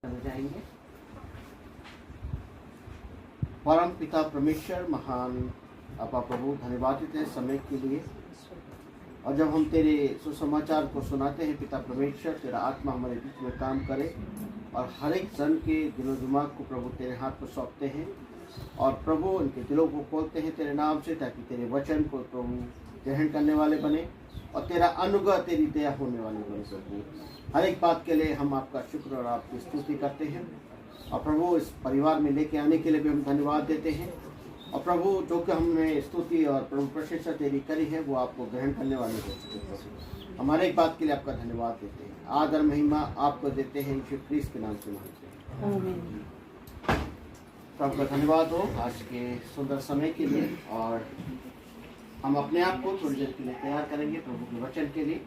जाएंगे। परम पिता परमेश्वर महान अपा प्रभु, धन्यवाद देते हैं समय के लिए। और जब हम तेरे सुसमाचार को सुनाते हैं पिता परमेश्वर, तेरा आत्मा हमारे बीच में काम करे और हर एक जन के दिलो दिमाग को प्रभु तेरे हाथ में सौंपते हैं और प्रभु उनके दिलों को खोलते हैं तेरे नाम से, ताकि तेरे वचन को प्रभु ग्रहण करने वाले बने और तेरा अनुग्रह, तेरी दया होने वाले बने। प्रभु हर एक बात के लिए हम आपका शुक्र और आपकी स्तुति करते हैं और प्रभु इस परिवार में लेके आने के लिए भी हम धन्यवाद देते हैं। और प्रभु जो कि हमने स्तुति और प्रभु प्रशंसा तेरी करी है वो आपको ग्रहण करने वाले हो चुके। प्रभु हमारे एक बात के लिए आपका धन्यवाद देते हैं, आदर महिमा आपको देते हैं, यीशु क्रिस्त के नाम से मांगते हैं। प्रभु का धन्यवाद हो आज के सुंदर समय के लिए। और हम अपने आप को थोड़ी देर के लिए तैयार करेंगे प्रभु के वचन के लिए।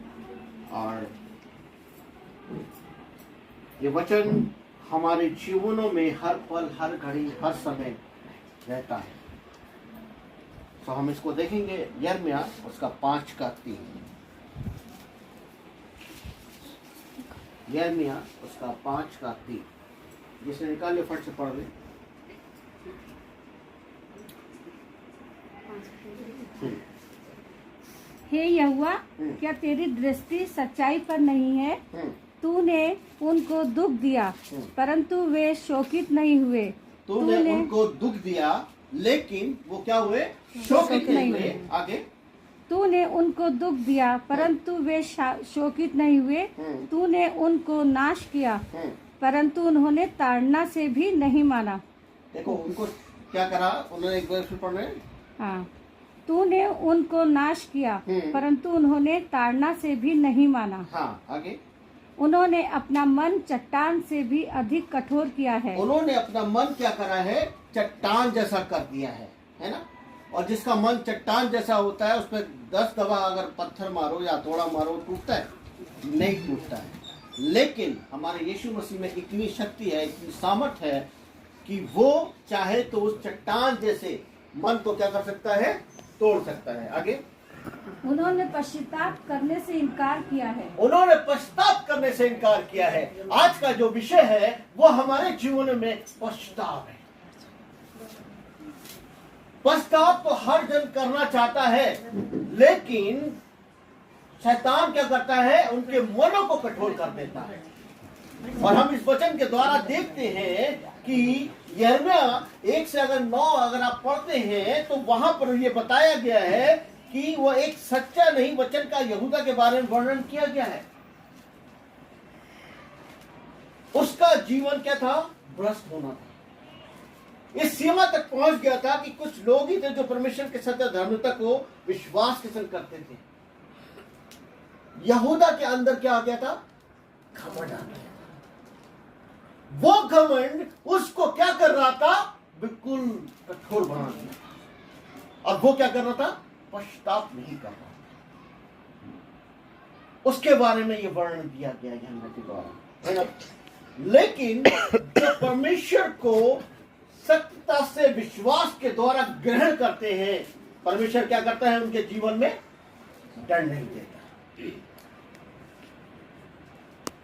और ये वचन हमारे जीवनों में हर पल, हर घड़ी, हर समय रहता है। तो हम इसको देखेंगे यिर्मयाह उसका 5:3। यिर्मयाह उसका 5:3 जिसने निकाले फट से पढ़ ले। हे यहोवा, क्या तेरी दृष्टि सच्चाई पर नहीं है? तूने उनको दुख दिया परंतु वे शोकित नहीं हुए। तूने उनको दुख दिया लेकिन वो क्या हुए? शोकित नहीं हुए। आगे, तूने उनको दुख दिया परंतु वे शोकित नहीं हुए। तूने उनको नाश किया परंतु उन्होंने ताड़ना से भी नहीं माना। देखो उनको क्या करा उन्होंने, एक बार फिर पढ़ रहे। हाँ, तूने उनको नाश किया परंतु उन्होंने ताड़ना से भी नहीं माना। हाँ, आगे, उन्होंने अपना मन चट्टान से भी अधिक कठोर किया है। उन्होंने अपना मन क्या करा है? चट्टान जैसा कर दिया है ना। और जिसका मन चट्टान जैसा होता है उस पर 10 दफा अगर पत्थर मारो या थोड़ा मारो टूटता है? नहीं टूटता है। लेकिन हमारे यीशु मसीह में इतनी शक्ति है, इतनी सामर्थ है कि वो चाहे तो उस चट्टान जैसे मन को क्या कर सकता है? तोड़ सकता है। आगे, उन्होंने पश्चाताप करने से इनकार किया है। उन्होंने पश्चाताप करने से इनकार किया है। आज का जो विषय है वो हमारे जीवन में पश्चाताप है। पश्चाताप तो हर जन करना चाहता है, लेकिन शैतान क्या करता है? उनके मनों को कठोर कर देता है। और हम इस वचन के द्वारा देखते हैं कि यिर्मयाह 1 से अगर 9 अगर आप पढ़ते हैं तो वहां पर ये बताया गया है कि वो एक सच्चा नहीं वचन का यहूदा के बारे में वर्णन किया गया है। उसका जीवन क्या था? भ्रष्ट होना था। इस सीमा तक पहुंच गया था कि कुछ लोग ही थे जो परमेश्वर के सत्य धर्मता को विश्वास के संग करते थे। यहूदा के अंदर क्या आ गया था? घमंड आ गया था। वो घमंड उसको क्या कर रहा था? बिल्कुल कठोर बना दिया। और वो क्या कर रहा था? पश्चाताप नहीं कर रहा। उसके बारे में ये वर्णन दिया गया यिर्मयाह के द्वारा, है ना। लेकिन जो परमेश्वर को सत्यता से विश्वास के द्वारा ग्रहण करते हैं, परमेश्वर क्या करता है? उनके जीवन में डर नहीं देता।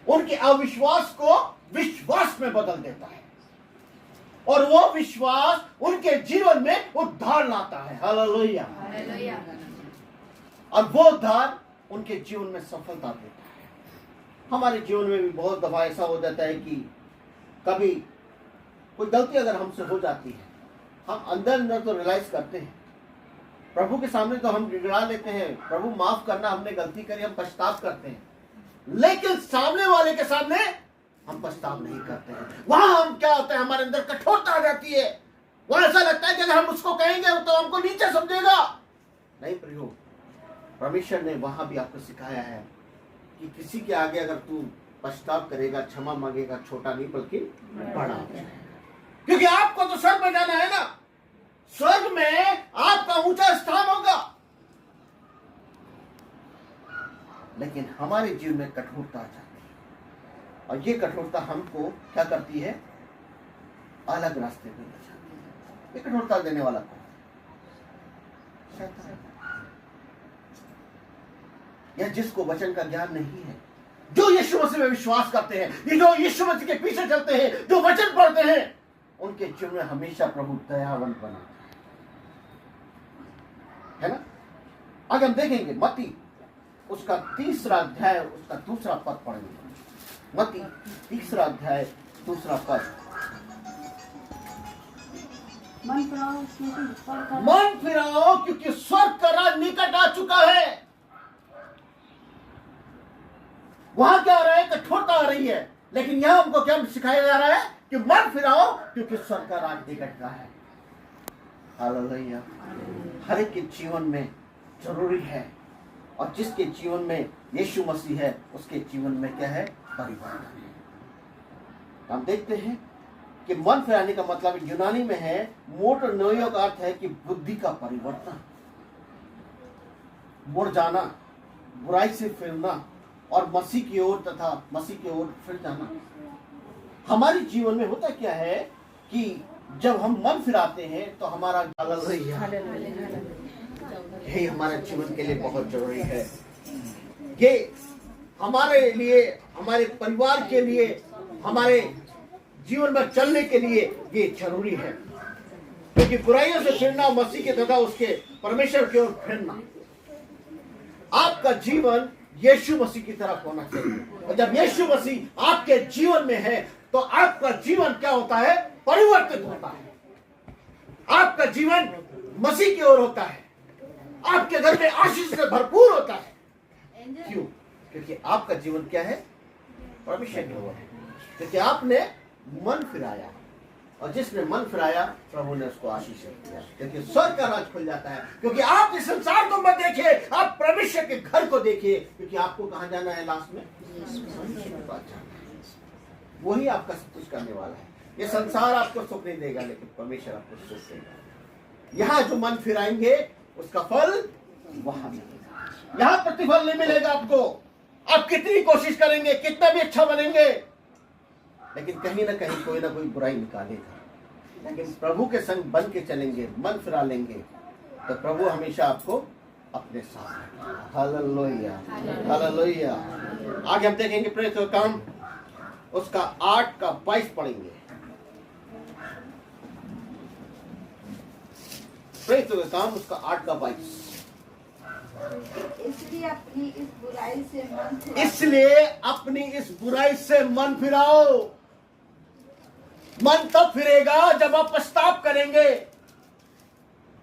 उनके अविश्वास को विश्वास में बदल देता है और वो विश्वास उनके जीवन में उद्धार लाता है। हालेलुया। और वो उद्धार उनके जीवन में सफलता देता है। हमारे जीवन में भी बहुत दफा ऐसा हो जाता है कि कभी कोई गलती अगर हमसे हो जाती है, हम अंदर अंदर तो रियलाइज करते हैं, प्रभु के सामने तो हम गिड़गिड़ा लेते हैं, प्रभु माफ करना, हमने गलती करी, हम पछतावा करते हैं। लेकिन सामने वाले के सामने हम पछतावा नहीं करते हैं। वहां हम क्या होता है? हमारे अंदर कठोरता आ जाती है। वहां ऐसा लगता है कि अगर हम उसको कहेंगे तो हमको नीचे समझेगा। नहीं प्रयोग, परमेश्वर ने वहां भी आपको सिखाया है कि किसी के आगे अगर तू पछतावा करेगा, क्षमा मांगेगा, छोटा नहीं बल्कि बड़ा है। क्योंकि आपको तो स्वर्ग में जाना है ना। स्वर्ग में आपका ऊंचा स्थान होगा। लेकिन हमारे जीवन में कठोरता आ जाती है और ये कठोरता हमको क्या करती है? अलग रास्ते पे ले जाती है। ये कठोरता देने वाला कौन? शैतान। या जिसको वचन का ज्ञान नहीं है, जो यीशु मसीह में विश्वास करते हैं, ये जो यीशु मसीह के पीछे चलते हैं, जो वचन पढ़ते हैं, उनके जीवन में हमेशा प्रभु दयावान बना है ना। आज हम देखेंगे मत्ती उसका 3रा अध्याय उसका 2रा पद पढ़ेंगे। मत्ती 3रा अध्याय 2रा पद। मन फिराओ क्योंकि स्वर्ग का मन फिराओ क्योंकि स्वर्ग का राज निकट आ चुका है। वहां क्या हो रहा है? कठोरता आ रही है, लेकिन यहां हमको क्या सिखाया जा रहा है कि मन फिराओ क्योंकि स्वर्ग का राज निकट का है। हालेलुया। हर एक के जीवन में जरूरी है, और जिसके जीवन में यीशु मसीह है उसके जीवन में क्या है? परिवर्तन है। हम देखते हैं कि मन फिराने का मतलब यूनानी में है मोटोनोइयो का अर्थ है कि बुद्धि का परिवर्तन, मुड़ जाना, बुराई से फिरना और मसीह की ओर तथा मसीह की ओर फिर जाना। हमारे जीवन में होता क्या है कि जब हम मन फिराते हैं तो हमारा यही हमारे जीवन के लिए बहुत जरूरी है। ये हमारे लिए, हमारे परिवार के लिए, हमारे जीवन में चलने के लिए ये जरूरी है, क्योंकि बुराइयों से फिरना, मसीह के तथा उसके परमेश्वर की ओर फिरना। आपका जीवन यीशु मसीह की तरफ होना चाहिए, और जब यीशु मसीह आपके जीवन में है तो आपका जीवन क्या होता है? परिवर्तित होता है। आपका जीवन मसीह की ओर होता है, आपके घर में आशीष से भरपूर होता है। क्यों? क्योंकि आपका जीवन क्या है? परमेश्वर की ओर है, क्योंकि आपने मन फिराया, और जिसने मन फिराया प्रभु ने उसको आशीष दिया, क्योंकि स्वर्ग का राज खुल जाता है। क्योंकि आप इस संसार को मत देखिए, आप परमेश्वर के घर को देखिए, क्योंकि आपको कहां जाना है? लास्ट में परमेश्वर के पास जाना है। वही आपका संतुष्ट करने वाला है। ये संसार आपको सुख नहीं देगा, लेकिन परमेश्वर आपको सुख देगा। यहाँ जो मन फिराएंगे उसका फल वहां मिलेगा, यहाँ प्रतिफल नहीं मिलेगा आपको। आप कितनी कोशिश करेंगे, कितना भी अच्छा बनेंगे, लेकिन कहीं ना कहीं कोई ना कोई बुराई निकालेगा। लेकिन प्रभु के संग बन के चलेंगे, मन फिरा लेंगे, तो प्रभु हमेशा आपको अपने साथ रखेगा। Hallelujah, hallelujah. आगे हम देखेंगे प्रेरित का काम उसका 8 का 22 पढ़ेंगे। प्रेरित का काम उसका 8 का 22। इसलिए अपनी इस बुराई से मन फिराओ। मन तब फिरेगा जब आप पछताव करेंगे।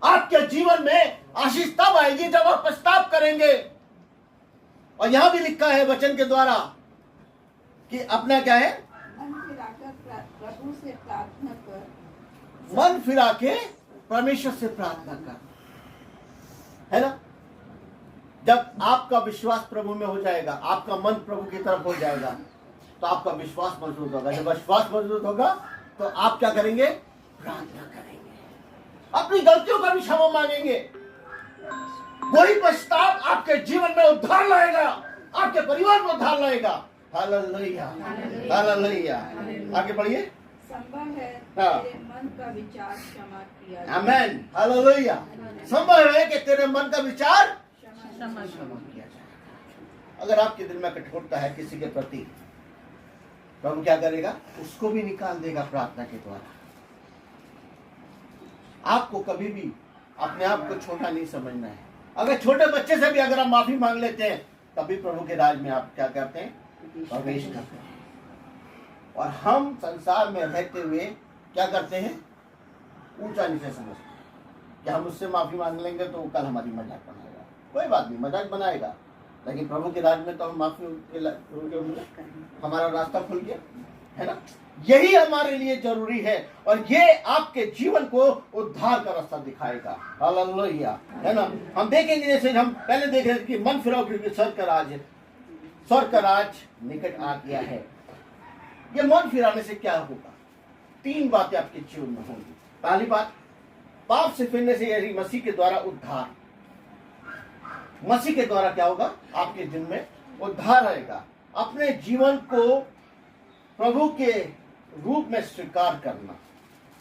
आपके जीवन में आशीष तब आएगी जब आप पछताव करेंगे। और यहां भी लिखा है वचन के द्वारा कि अपना क्या है? मन फिराकर प्रभु से प्रार्थना कर। मन फिरा के परमेश्वर से प्रार्थना कर, है ना। जब आपका विश्वास प्रभु में हो जाएगा, आपका मन प्रभु की तरफ हो जाएगा, तो आपका विश्वास मजबूत होगा। जब विश्वास मजबूत होगा तो आप क्या करेंगे? प्रार्थना करेंगे, अपनी गलतियों का भी क्षमा मांगेंगे। वही पश्चाताप आपके जीवन में उद्धार लाएगा, आपके परिवार में उद्धार लाएगा। Hallelujah, hallelujah. आगे बढ़िए। संभव है हाँ। तेरे मन का विचार क्षमा किया जाए। आमेन, हालेलुया। संभव है कि तेरे मन का विचार क्षमा किया जाए। अगर आपके दिल में कठोरता है किसी के प्रति, प्रभु क्या करेगा? उसको भी निकाल देगा प्रार्थना के द्वारा। आपको कभी भी अपने आप को छोटा नहीं समझना है। अगर छोटे बच्चे से भी अगर आप माफी मांग लेते हैं, तभी प्रभु के राज में आप क्या करते हैं? प्रवेश करते हैं। और हम संसार में रहते हुए क्या करते हैं? ऊंचा नीचे समझते हैं कि हम उससे माफी मांग लेंगे तो वो कल हमारी मजाक बनाएगा। कोई बात नहीं, मजाक बनाएगा, लेकिन प्रभु के राज में तो हम माफी हमारा रास्ता खुल गया, है ना। यही हमारे लिए जरूरी है, और ये आपके जीवन को उद्धार का रास्ता दिखाएगा। हालेलुया, है ना। हम देखेंगे, जैसे हम पहले देख रहे थे कि मन फिराओ क्योंकि स्वर्ग का राज है, स्वर्ग का राज निकट आ गया है। ये मन फिराने से क्या होगा? 3 बातें आपके जीवन में होंगी। पहली बात, पाप से फिरने से यदि मसीह के द्वारा उद्धार, मसीह के द्वारा क्या होगा? आपके दिन में उद्धार आएगा। अपने जीवन को प्रभु के रूप में स्वीकार करना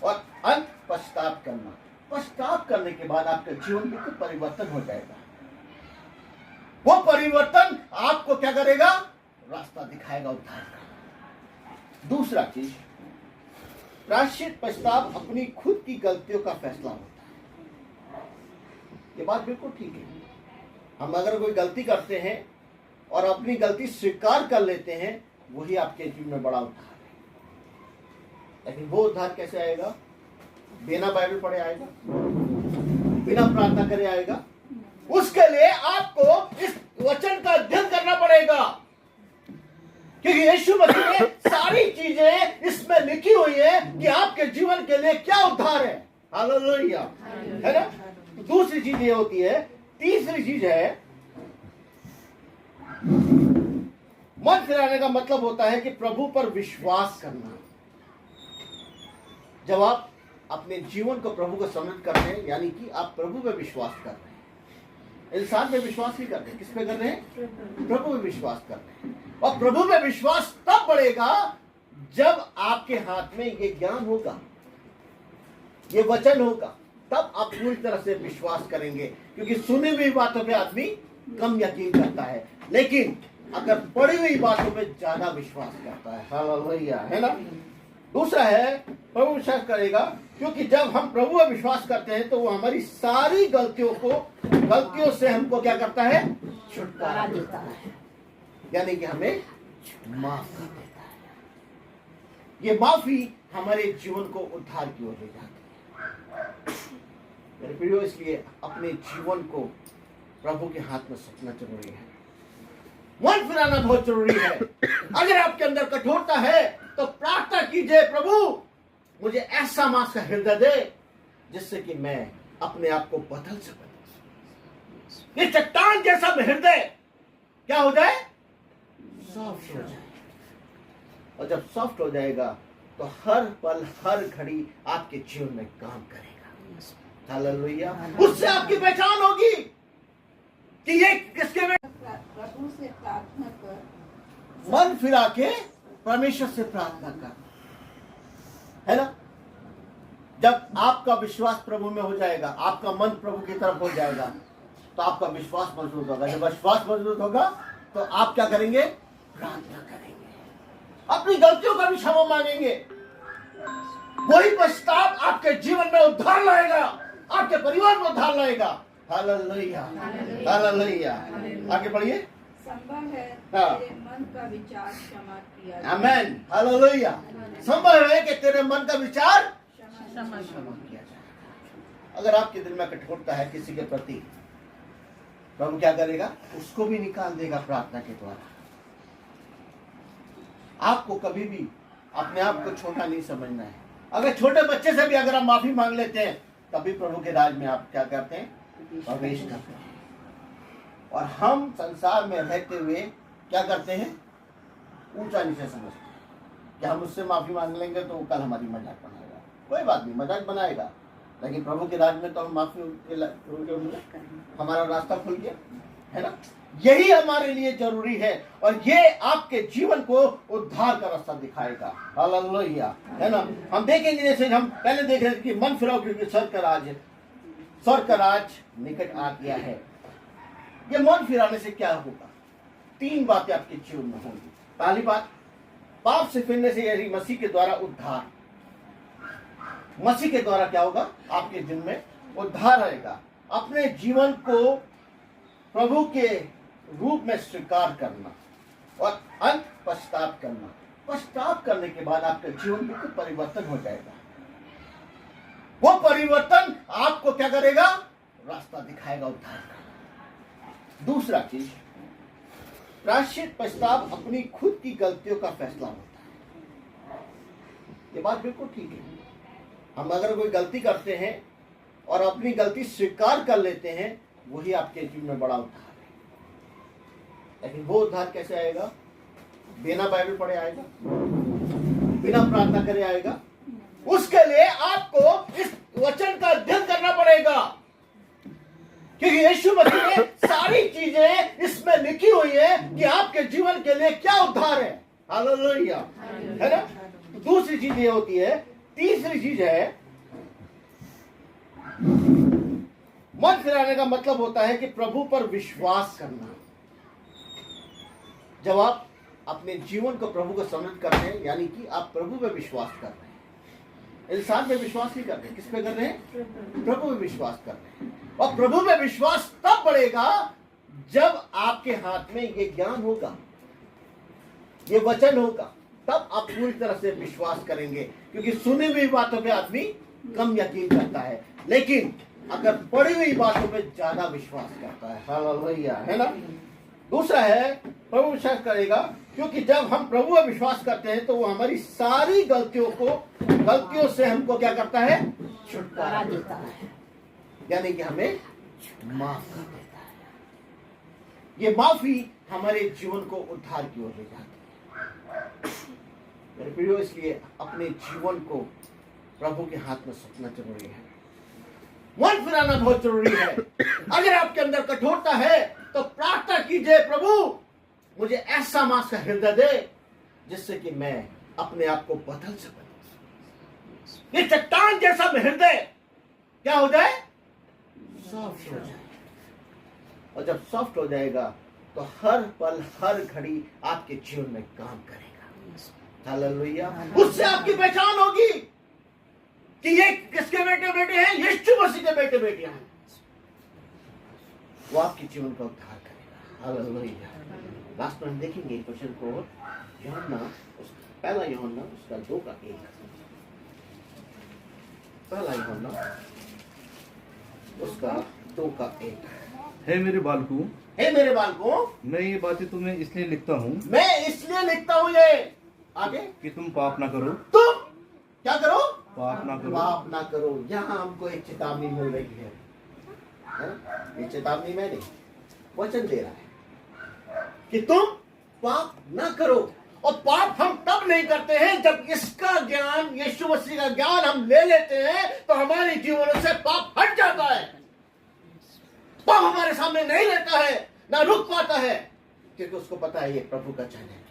और अंत पश्चाताप करना। पश्चाताप करने के बाद आपके जीवन में कुछ परिवर्तन हो जाएगा। वो परिवर्तन आपको क्या करेगा? रास्ता दिखाएगा उद्धार का। दूसरा चीज, प्रायश्चित पश्चाताप अपनी खुद की गलतियों का फैसला होता है। ये बात बिल्कुल ठीक है। हम अगर कोई गलती करते हैं और अपनी गलती स्वीकार कर लेते हैं, वही आपके जीवन में बड़ा उद्धार है। लेकिन वो उद्धार कैसे आएगा? बिना बाइबल पढ़े आएगा, बिना प्रार्थना करे आएगा। उसके लिए आपको इस वचन का अध्ययन करना पड़ेगा, क्योंकि यीशु मसीह ने सारी चीजें इसमें लिखी हुई है कि आपके जीवन के लिए क्या उद्धार है। हालेलुया, है ना? दूसरी चीज ये होती है। तीसरी चीज है, मन फिराने का मतलब होता है कि प्रभु पर विश्वास करना। जब आप अपने जीवन को प्रभु को समर्पित करते हैं, यानी कि आप प्रभु पे विश्वास कर रहे हैं। इंसान पे विश्वास नहीं करते, किस पे कर रहे हैं? प्रभु पे विश्वास कर रहे हैं। और प्रभु पे विश्वास तब बढ़ेगा जब आपके हाथ में ये ज्ञान होगा, ये वचन होगा, तब आप पूरी तरह से विश्वास करेंगे। क्योंकि सुनी हुई बातों पे आदमी कम यकीन करता है, लेकिन अगर पढ़ी हुई बातों पे ज्यादा विश्वास करता है। हालेलुया, है ना? दूसरा है, प्रभु विश्वास करेगा, क्योंकि जब हम प्रभु पर विश्वास करते हैं तो वो हमारी सारी गलतियों से हमको क्या करता है? छुटकारा देता है, यानी कि हमें माफ कर देता है। ये माफी हमारे जीवन को उद्धार की ओर ले जाती है। मेरे प्रियो, इसलिए अपने जीवन को प्रभु के हाथ में सौंपना जरूरी है। मन फिराना बहुत जरूरी है। अगर आपके अंदर कठोरता है तो प्रार्थना कीजिए, प्रभु मुझे ऐसा मांस का हृदय दे जिससे कि मैं अपने आप को बदल सकूं। ये चट्टान जैसा हृदय क्या हो जाए? सॉफ्ट हो जाए। और जब सॉफ्ट हो जाएगा तो हर पल हर घड़ी आपके जीवन में काम करेगा। हालेलुया। उससे आपकी पहचान होगी कि ये किसके में। प्रभु से प्रार्थना कर, मन फिरा के परमेश्वर से प्रार्थना कर, है ना? जब आपका विश्वास प्रभु में हो जाएगा, आपका मन प्रभु की तरफ हो जाएगा, तो आपका विश्वास मजबूत होगा। जब विश्वास मजबूत होगा तो आप क्या करेंगे? प्रार्थना करेंगे, अपनी गलतियों का भी क्षमा मांगेंगे। वही पश्चाताप आपके जीवन में उद्धार लाएगा, आपके परिवार में उद्धार लाएगा। Hallelujah, hallelujah. आगे बढ़िए। संभव है हाँ। तेरे मन का विचार क्षमा किया जाए। आमेन, हालेलुया। संभव है कि तेरे मन का विचार क्षमा किया जाए। अगर आपके दिल में कठोरता है किसी के प्रति, प्रभु क्या करेगा? उसको भी निकाल देगा प्रार्थना के द्वारा। आपको कभी भी अपने आप को छोटा नहीं समझना है। अगर छोटे बच्चे से भी अगर आप माफी मांग लेते हैं, तभी प्रभु के राज में आप क्या करते हैं? प्रवेश करते हैं। और हम संसार में रहते हुए क्या करते हैं? ऊंचा नीचे समझते हैं कि हम उससे माफी मांग लेंगे तो वो कल हमारी मजाक बनाएगा। कोई बात नहीं, मजाक बनाएगा, लेकिन प्रभु के राज में तो हम माफी हमारा रास्ता खुल गया, है ना? यही हमारे लिए जरूरी है, और ये आपके जीवन को उद्धार का रास्ता दिखाएगा। हालेलुया, है ना? हम देखेंगे, जैसे हम पहले देख रहे थे कि मन फिराओ क्योंकि स्वर्ग का राज है, स्वर्ग का राज निकट आ गया है। ये मन फिराने से क्या होगा? 3 बातें आपके जीवन में होंगी। पहली बात, पाप से फिरने से, यानी मसीह के द्वारा उद्धार। मसीह के द्वारा क्या होगा? आपके जीवन में उद्धार आएगा। अपने जीवन को प्रभु के रूप में स्वीकार करना और अंत पश्चाताप करना। पश्चाताप करने के बाद आपका जीवन बिल्कुल परिवर्तन हो जाएगा। वो परिवर्तन आपको क्या करेगा? रास्ता दिखाएगा उद्धार का। दूसरा चीज, प्रायश्चित पश्चाताप अपनी खुद की गलतियों का फैसला होता है। ये बात बिल्कुल ठीक है। हम अगर कोई गलती करते हैं और अपनी गलती स्वीकार कर लेते हैं, वही आपके जीवन में बड़ा उद्धार है। लेकिन वो उद्धार कैसे आएगा? बिना बाइबल पढ़े आएगा, बिना प्रार्थना करे आएगा। उसके लिए आपको इस वचन का अध्ययन करना पड़ेगा, क्योंकि यीशु मसीह ने सारी चीजें इसमें लिखी हुई है कि आपके जीवन के लिए क्या उद्धार है। हालेलुया, है ना? दूसरी चीज ये होती है। तीसरी चीज है, मन फिराने का मतलब होता है कि प्रभु पर विश्वास करना। जब आप अपने जीवन को प्रभु को समर्पित करते हैं, यानी कि आप प्रभु पे विश्वास कर रहे हैं, इंसान पे विश्वास नहीं कर रहे। किस पे कर रहे हैं? प्रभु पे विश्वास कर रहे हैं। और प्रभु पे विश्वास तब बढ़ेगा जब आपके हाथ में ये ज्ञान होगा, ये वचन होगा, तब आप पूरी तरह से विश्वास करेंगे। क्योंकि सुनी हुई बातों पे आदमी कम यकीन करता है, लेकिन अगर पढ़ी हुई बातों पे ज्यादा विश्वास करता है। हालेलुया, है ना। दूसरा है प्रभु विश्वास करेगा, क्योंकि जब हम प्रभु पर विश्वास करते हैं तो वो हमारी सारी गलतियों से हमको क्या करता है? छुटकारा देता है, यानी कि हमें माफ कर देता है। ये माफी हमारे जीवन को उद्धार की ओर ले जाती है। मेरे प्रियो, इसलिए अपने जीवन को प्रभु के हाथ में सौंपना जरूरी है। मन फिराना बहुत जरूरी है। अगर आपके अंदर कठोरता है तो प्रार्थना कीजिए, प्रभु मुझे ऐसा मांस का हृदय दे जिससे कि मैं अपने आप को बदल सकूं। ये चट्टान जैसा हृदय क्या हो जाए? सॉफ्ट हो जाए। और जब सॉफ्ट हो जाएगा तो हर पल हर घड़ी आपके जीवन में काम करेगा। हालेलुया। उससे आपकी पहचान होगी कि ये किसके बेटे बेटे हैं? यीशु मसीह के बेटे बेटियां हैं। वो आपके जीवन का उद्धार करेगा। हालेलुया। लास्ट में हम देखेंगे क्वेश्चन को, पहला यूहन्ना उसका 2:1। पहला यूहन्ना उसका 2:1। हे मेरे बालकों, हे मेरे बालकों, मैं ये बातें तुम्हें इसलिए लिखता हूँ मैं इसलिए लिखता हूँ ये, आगे, कि तुम पाप ना करो। तुम क्या करो? पाप ना करो। पाप ना करो। यहाँ हमको एक चेतावनी मिल रही है ना? ये चेतावनी मैं नहीं, वचन दे रहा है कि तुम पाप ना करो। और पाप हम तब नहीं करते हैं जब इसका ज्ञान, यीशु मसीह का ज्ञान हम ले लेते हैं तो हमारे जीवन से पाप हट जाता है। पाप हमारे सामने नहीं रहता है, ना रुक पाता है, क्योंकि उसको पता है ये प्रभु का चैन है,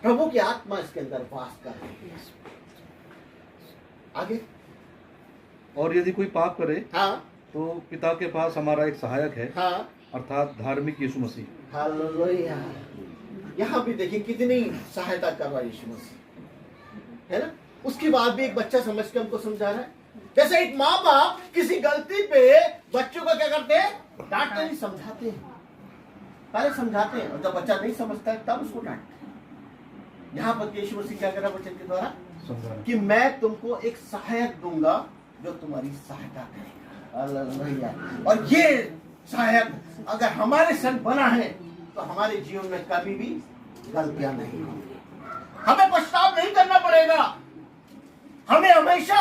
प्रभु की आत्मा इसके अंदर वास कर रही है। आगे, और यदि कोई पाप करे हाँ, तो पिता के पास हमारा एक सहायक है, हाँ, अर्थात धार्मिक यीशु मसीह। हालेलुया। यहाँ भी देखिए कितनी सहायता कर रहा है यीशु मसीह, है ना। उसके बाद भी एक बच्चा समझ के हमको समझा रहा है। जैसे एक माँ बाप किसी गलती पे बच्चों को क्या करते हैं? डांटते नहीं, समझाते हैं। पहले समझाते हैं और जब बच्चा नहीं समझता है तब उसको डांटते हैं। यहाँ पर यीशु मसीह क्या कर रहा है वचन के द्वारा? कि मैं तुमको एक सहायक दूंगा जो तुम्हारी सहायता करेगा। हालेलुया। और ये सहायक अगर हमारे संग बना है तो हमारे जीवन में कभी भी गलतियां नहीं होंगी, हमें पछतावा नहीं करना पड़ेगा, हमें हमेशा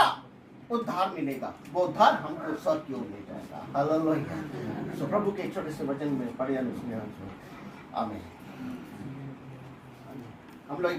उद्धार मिलेगा। वो उद्धार हमको स्वर्ग की ओर ले जाएगा। हालेलुया। सो प्रभु के छोटे से वचन में पढ़े, आमीन। हम लोग